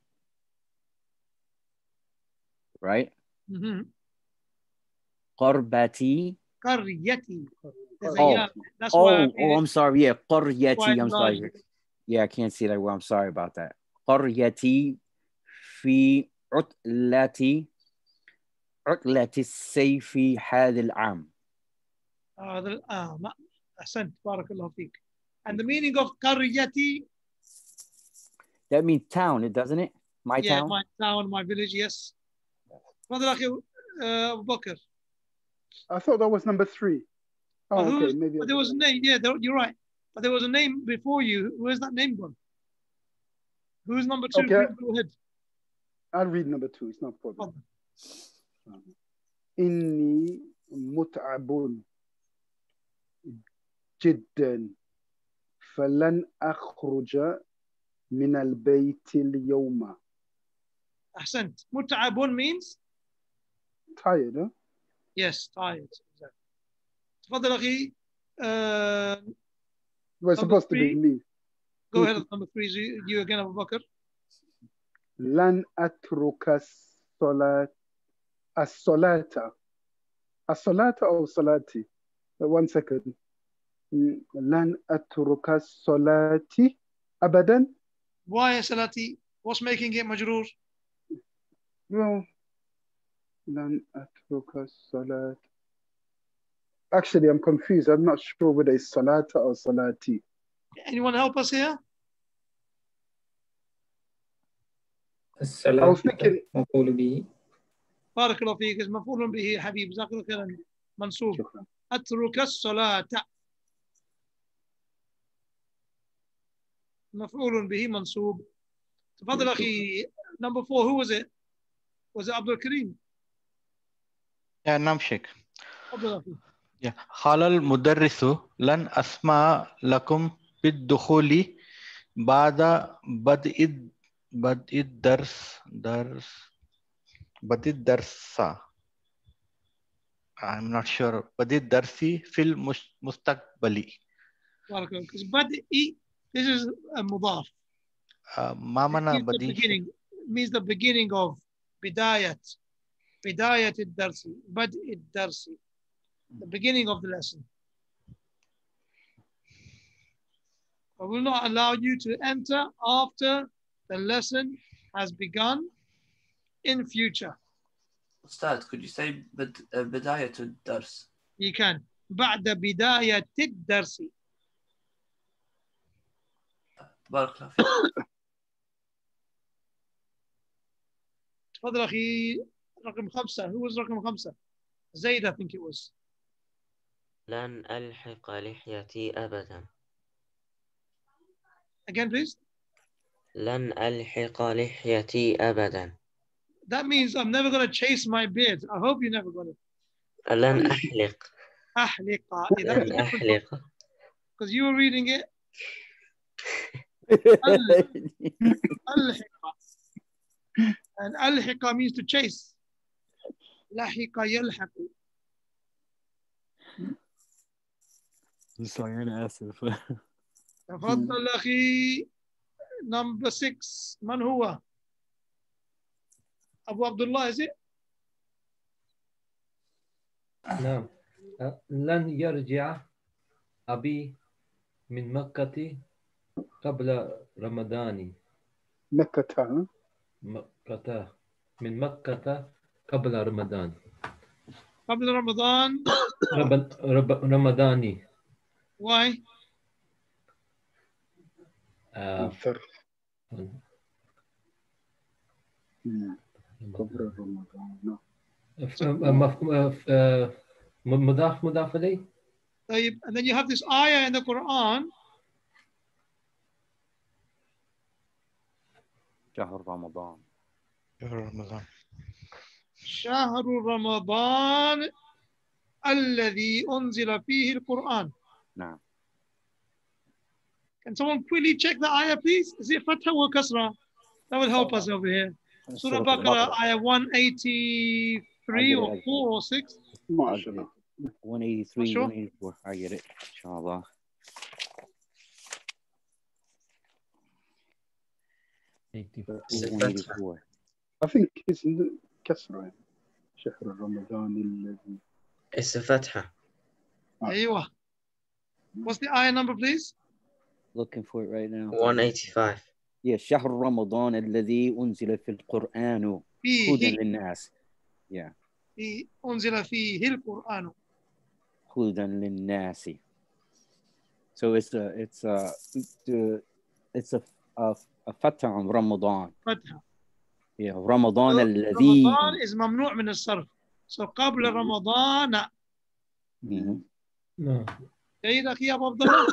[SPEAKER 3] right? قربتي.
[SPEAKER 1] قريتي.
[SPEAKER 3] That's why I'm sorry. Yeah, قريتي. I'm sorry. Yeah, I can't see that well. I'm sorry about that. قريتي في عطلة الصيف هذا العام.
[SPEAKER 1] أحسنت, بارك الله فيك. And the meaning of قريتي?
[SPEAKER 3] That means town, doesn't it? My town?
[SPEAKER 1] My town, my village, yes. تفضل أخي أبو بكر.
[SPEAKER 9] I thought that was number 3. Oh, okay, maybe.
[SPEAKER 1] But there was a name, yeah, you're right. But there was a name before you. Where's that name gone? Who's number 2?
[SPEAKER 9] Okay.
[SPEAKER 1] Go ahead.
[SPEAKER 9] I'll read number 2, it's not a problem. إني متعب جدا فلن أخرج من البيت اليوم.
[SPEAKER 1] أحسنت. متعب means?
[SPEAKER 9] Tired, huh?
[SPEAKER 1] Yes, tired. Exactly. تفضل أخي.
[SPEAKER 9] We're supposed to be me.
[SPEAKER 1] Go ahead, number 3 is you again, Abu Bakr.
[SPEAKER 9] لن أترك الصلاة أو صلاتي. 1 second. لن أترك الصلاة أبدا.
[SPEAKER 1] Why صلاتي? What's making it مجرور?
[SPEAKER 9] Well, لن أترك الصلاة. Actually, I'm confused. I'm not sure whether it's salata or salati.
[SPEAKER 1] Anyone help us here?
[SPEAKER 9] I was thinking
[SPEAKER 10] مفعول به.
[SPEAKER 1] بارك الله فيك. مفعول به حبيب. جزاك الله خيرا. منصوب. أترك الصلاة. مفعول به منصوب. تفضل أخي. Number 4, who was it? Was it Abdul Kareem?
[SPEAKER 2] Yeah, نعم شيخ.
[SPEAKER 1] تفضل أخي.
[SPEAKER 2] قال المدرس لن أسمع لكم بالدخول بعد بدء الدرس. I'm not sure. بدء الدرس في المستقبل.
[SPEAKER 1] بارك الله فيك. بدء, this is a مضاف.
[SPEAKER 2] ما معنى بدء؟
[SPEAKER 1] means the beginning of بداية الدرس. بدء الدرس. The beginning of the lesson. I will not allow you to enter after the lesson has begun in future.
[SPEAKER 4] Ustad, could you say بداية الدرس?
[SPEAKER 1] You can. بعد بداية الدرس.
[SPEAKER 4] بارك الله فيك.
[SPEAKER 1] تفضل أخي. رقم 5. Who was رقم 5? Zaid, I think it was.
[SPEAKER 8] لن ألحق لحيتي أبدا.
[SPEAKER 1] Again, please.
[SPEAKER 8] لن ألحق لحيتي أبدا.
[SPEAKER 1] That means I'm never going to chase my beard. I hope you're never going to.
[SPEAKER 8] لن أحلق.
[SPEAKER 1] أحلق.
[SPEAKER 8] لن أحلق.
[SPEAKER 1] Because you were reading it. ألحق. And ألحق means to chase. لحق يلحق.
[SPEAKER 3] Sorry, أنا آسف.
[SPEAKER 1] تفضل أخي. Number 6 من هو؟ أبو عبد الله is it?
[SPEAKER 12] نعم. لن يرجع أبي من مكة قبل رمضان.
[SPEAKER 9] مكة.
[SPEAKER 12] مكة من مكة قبل رمضان.
[SPEAKER 1] قبل رمضان.
[SPEAKER 12] رمضاني.
[SPEAKER 1] Why?
[SPEAKER 9] قبل رمضان.
[SPEAKER 12] مضاف إليه.
[SPEAKER 1] طيب, and then you have this ayah in the Quran.
[SPEAKER 3] شهر رمضان.
[SPEAKER 1] شهر رمضان الذي أنزل فيه القرآن.
[SPEAKER 3] نعم.
[SPEAKER 1] Can someone quickly check the ayah, please? Is it Fatha or Kasra? That will help us over here. Surah Baqarah, ayah 183 or 4 or 6.
[SPEAKER 3] 183,
[SPEAKER 1] Sure.
[SPEAKER 3] 184. I get it. Inshallah.
[SPEAKER 9] I think it's كسرة. شهر رمضان الذي.
[SPEAKER 8] It's a fatha.
[SPEAKER 1] أيوة. What's the ayah number, please?
[SPEAKER 3] Looking for it right now.
[SPEAKER 8] 185.
[SPEAKER 3] Yeah, شهر رمضان الذي أنزل في القرآن هدى للناس. Yeah.
[SPEAKER 1] أنزل فيه القرآن.
[SPEAKER 3] هدى للناس. So it's a فتح on رمضان.
[SPEAKER 1] فتح.
[SPEAKER 3] Yeah, رمضان الذي.
[SPEAKER 1] رمضان is ممنوع من الصرف. So قبل رمضان.
[SPEAKER 12] نعم.
[SPEAKER 1] جيد أخي أبو عبد الله.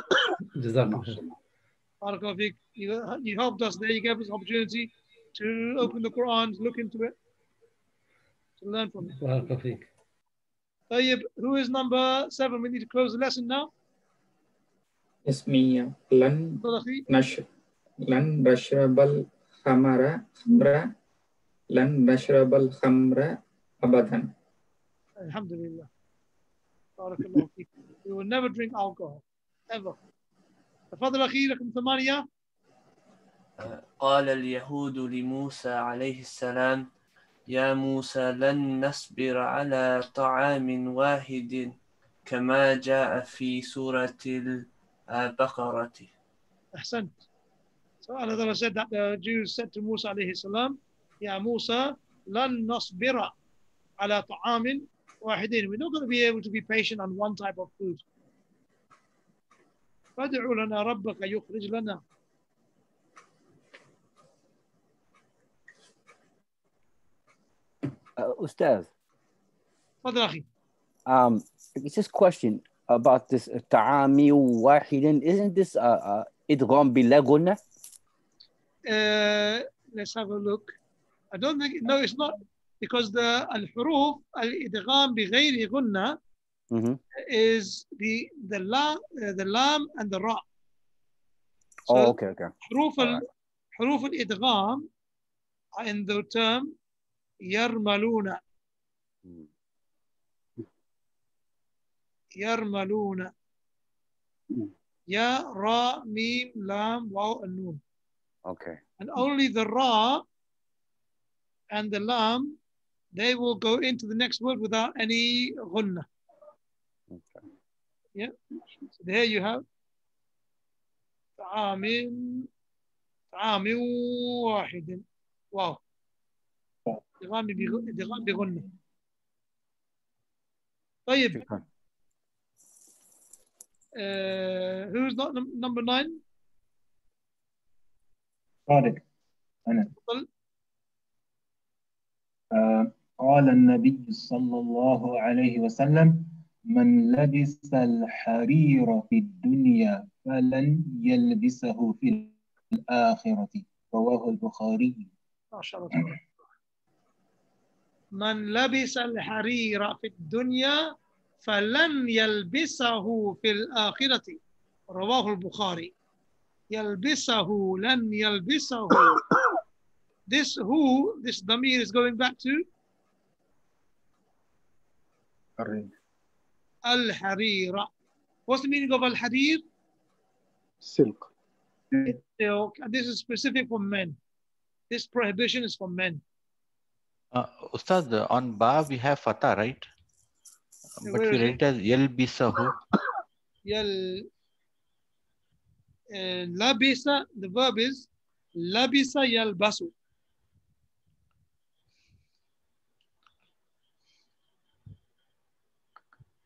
[SPEAKER 12] جزاك الله.
[SPEAKER 1] بارك الله فيك. You helped us there. You gave us opportunity to open the Quran, to look into it, to learn from it.
[SPEAKER 12] بارك الله فيك.
[SPEAKER 1] طيب, who is number 7? We need to close the lesson now.
[SPEAKER 10] اسمي لن نشرب الخمر لن نشرب الخمر أبدا.
[SPEAKER 1] Alhamdulillah. بارك الله فيك. We will never drink alcohol ever. تفضل أخي, لكم 8.
[SPEAKER 4] قال اليهود لموسى عليه السلام يا موسى لن نصبر على طعام واحد كما جاء في سورة البقرة.
[SPEAKER 1] أحسنت. So Allah said that the Jews said to Musa alayhi salam, Ya Musa, lan nasbira ala ta'amin wahidin. We're not going to be able to be patient on one type of food. فادع لنا ربك يخرج لنا.
[SPEAKER 3] Ustaz.
[SPEAKER 1] تفضل أخي.
[SPEAKER 3] It's just a question about this تعامي واحدا. Isn't this إدغام بلا غنة?
[SPEAKER 1] Let's have a look. I don't think, no, it's not, because the الحروف الإدغام بغير غنة is the lam and the ra. So
[SPEAKER 3] oh, okay.
[SPEAKER 1] حروف الإدغام in the term يرملون. يرملون. Ya, ra, mim, lam, waw, and nun.
[SPEAKER 3] Okay.
[SPEAKER 1] And only the ra and the lam, they will go into the next word without any ghunnah.
[SPEAKER 3] Okay.
[SPEAKER 1] Yeah. So there you have طعام واحد. Wow. إدغام بغنة. طيب. Who's not number 9?
[SPEAKER 6] صادق أنا. قال النبي صلى الله عليه وسلم من لبس الحرير في الدنيا فلن يلبسه في الآخرة. رواه البخاري.
[SPEAKER 1] ما شاء الله. من لبس الحرير في الدنيا فلن يلبسه في الآخرة. رواه البخاري. يلبسه لن يلبسه. This who, this damir is going back to Al-harira. What's the meaning of al-harir?
[SPEAKER 9] Silk.
[SPEAKER 1] It's silk, and this is specific for men. This prohibition is for men.
[SPEAKER 2] Ustad, on ba we have fatah, right?
[SPEAKER 1] Yeah,
[SPEAKER 2] But we read it as yalbisahu.
[SPEAKER 1] Labisa, the verb is labisa yalbasu.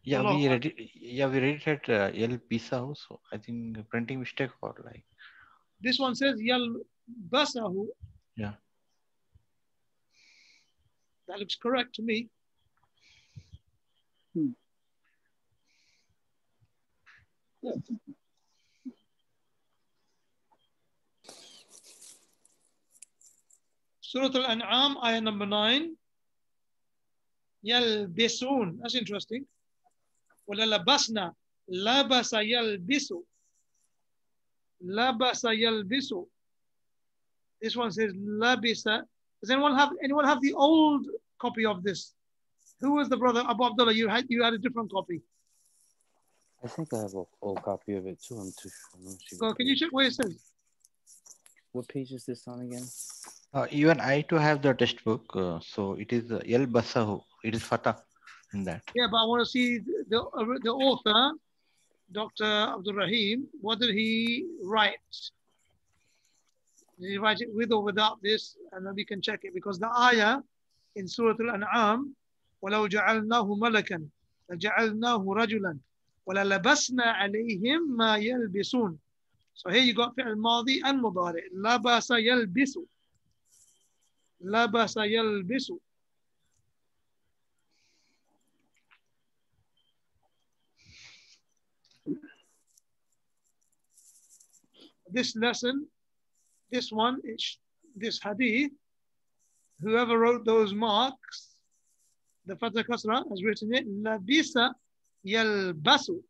[SPEAKER 2] Yeah, we read it. Yeah, we read it at yalbisahu. So I think printing mistake or like.
[SPEAKER 1] This one says yalbasahu.
[SPEAKER 2] Yeah.
[SPEAKER 1] That looks correct to me. Surah Al-An'am, ayah number 9. Yalbisun. That's interesting. Wala labasna. Labasa yalbisu. Labasa yalbisu. This one says labisa. Does anyone have the old copy of this? Who was the brother? Abu Abdullah, you had a different copy.
[SPEAKER 3] I think I have an old copy of it too. I'm too sure.
[SPEAKER 1] So can you check where it says?
[SPEAKER 3] What page is this on again?
[SPEAKER 2] Even I too have the textbook. So it is yalbasahu. It is fatah in that.
[SPEAKER 1] Yeah, but I want to see the author, Dr. Abdul Rahim. What did he write? Did he write it with or without this? And then we can check it, because the ayah in Surah Al-An'am, وَلَوْ جَعَلْنَاهُ مَلَكًا لَجَعَلْنَاهُ رَجُلًا وَلَلَبَسْنَا عَلَيْهِمْ مَا يَلْبِسُونَ. So here you got fi'l madi and mudari. Labasa yalbisu. Labasa yalbisu. This lesson, this one, this hadith, whoever wrote those marks, the Fatah Kasra has written it, labisa yalbasu.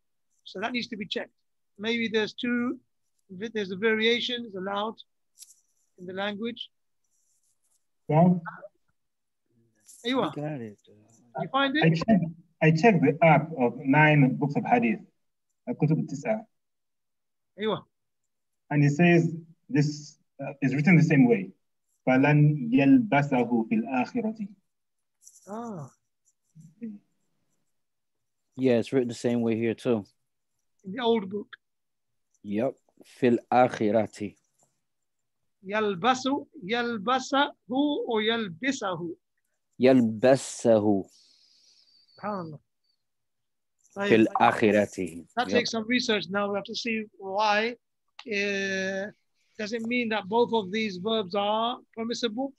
[SPEAKER 1] So that needs to be checked. Maybe there's a variation is allowed in the language.
[SPEAKER 6] Yeah.
[SPEAKER 1] Aywa.
[SPEAKER 3] I got it.
[SPEAKER 1] You find it?
[SPEAKER 6] I checked the app of 9 books of hadith. Kutub al-Tis'a.
[SPEAKER 1] Aywa.
[SPEAKER 6] And it says this is written the same way. فَلَنْ يَلْبَسَهُ فِي الْآخِرَةِ.
[SPEAKER 1] Ah.
[SPEAKER 3] Yeah, it's written the same way here too.
[SPEAKER 1] In the old book.
[SPEAKER 3] Yep. Fil akhirati.
[SPEAKER 1] Yalbasu, yalbasahu or yalbisahu?
[SPEAKER 3] Yalbasahu.
[SPEAKER 1] SubhanAllah.
[SPEAKER 3] Fil akhirati.
[SPEAKER 1] That takes some research now. We have to see why. Does it mean that both of these verbs are permissible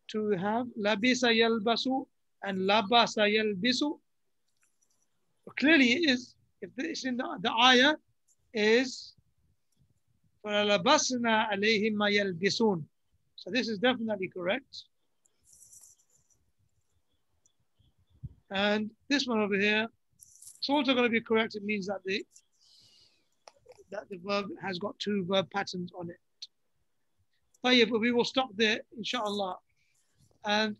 [SPEAKER 1] to have? Labisa yalbasu and labasa yalbisu. Clearly it is. If it's in the ayah is فَلَبَسْنَا عَلَيْهِمْ مَا يَلْبِسُونَ. So this is definitely correct. And this one over here, it's also going to be correct. It means that the verb has got 2 verb patterns on it. But we will stop there, inshallah. And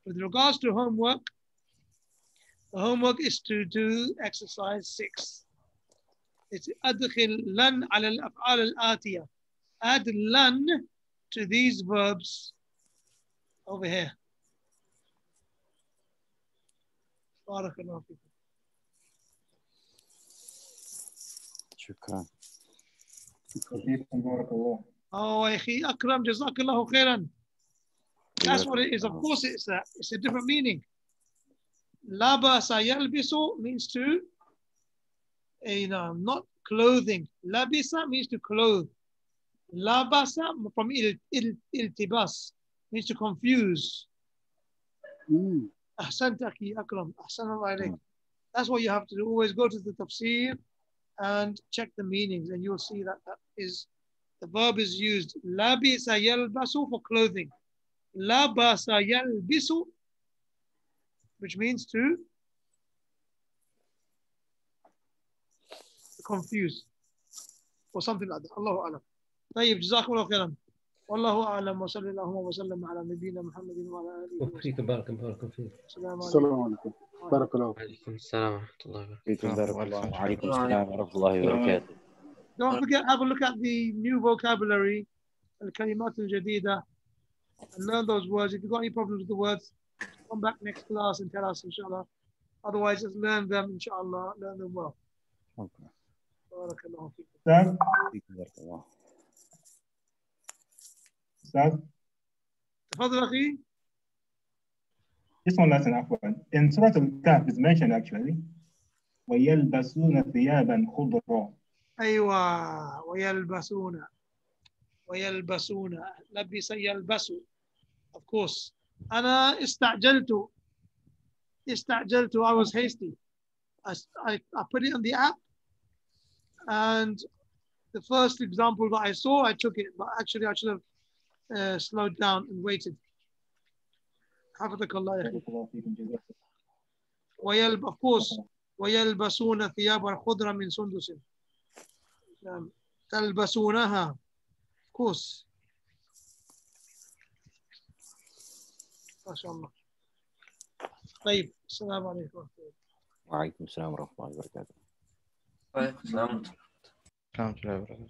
[SPEAKER 1] with regards to homework, the homework is to do exercise 6. It's أدخل لن على الأفعال الآتية. Add lan to these verbs over here. بارك الله فيكم.
[SPEAKER 3] شكرا.
[SPEAKER 1] Oh, أخي أكرم جزاك الله خيرا. That's what it is. Of course, it's a different meaning. Labasa yalbisu means to, not clothing. Labisa means to clothe. Labasa from iltibas means to confuse. Ahsanta akhi akram. Ahsanallahu alayk. That's what you have to do. Always go to the tafsir and check the meanings, and you'll see that the verb is used. Labisa yalbasu for clothing. Labasa yalbisu, which means to confuse or something like that. Allahu alam. طيب جزاكم الله خيرا. والله أعلم وصلى الله وسلم على نبينا محمد وعلى آله
[SPEAKER 12] وفيك بارك الله فيك.
[SPEAKER 9] السلام عليكم. بارك الله.
[SPEAKER 8] وعليكم السلام ورحمة الله وبركاته.
[SPEAKER 3] فيكم بارك الله وعليكم السلام ورحمة الله وبركاته.
[SPEAKER 1] Don't forget, have a look at the new vocabulary, الكلمات الجديدة, and learn those words. If you've got any problems with the words, come back next class and tell us, inshallah. Otherwise, just learn them, inshallah. Learn them well.
[SPEAKER 3] Okay.
[SPEAKER 1] بارك الله فيكم.
[SPEAKER 3] فيكم بارك الله.
[SPEAKER 6] Ustaz?
[SPEAKER 1] تفضل أخي.
[SPEAKER 6] This one lesson, Afwan. In Surah Al-Kahf is mentioned actually. وَيَلْبَسُونَ ثِيَابًا خُضْرًا.
[SPEAKER 1] أيوة ويلبسون لبس يلبس. Of course. أنا استعجلت. I was hasty. I put it on the app, and the first example that I saw, I took it, but actually I should have slowed down and waited. حفظك الله يا أخي. Of course, ويلبسون ثيابا خضرا من سندس. تلبسونها. Of course. ما شاء الله. طيب السلام عليكم.
[SPEAKER 3] وعليكم السلام ورحمة الله وبركاته.
[SPEAKER 4] وعليكم السلام.
[SPEAKER 2] السلام عليكم.